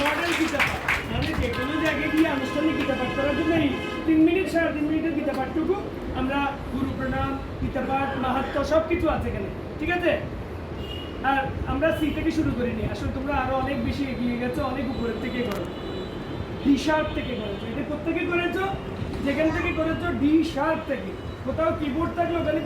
Model Gita পাঠ মানে যে কোনো জায়গায় গিয়ে আনুষ্ঠানিক গীতা পাঠ করার জন্য এই 3 মিনিট 3.5 মিনিটের গীতা পাঠটুকু আমরা গুরু প্রণাম গীতা পাঠ মাহাত্ম্য সব কিছু আছে এখানে, ঠিক আছে? আর আমরা সি থেকে শুরু করিনি, আসলে তোমরা আরো অনেক বেশি এগিয়ে গেছো, অনেক উপরের থেকে করো, ডি শার্প থেকে করেছো। এটা কোথা থেকে করেছো? যেখান থেকে করেছো ডি শার্প থেকে। কোথাও কিবোর্ড থাকলে ওখানে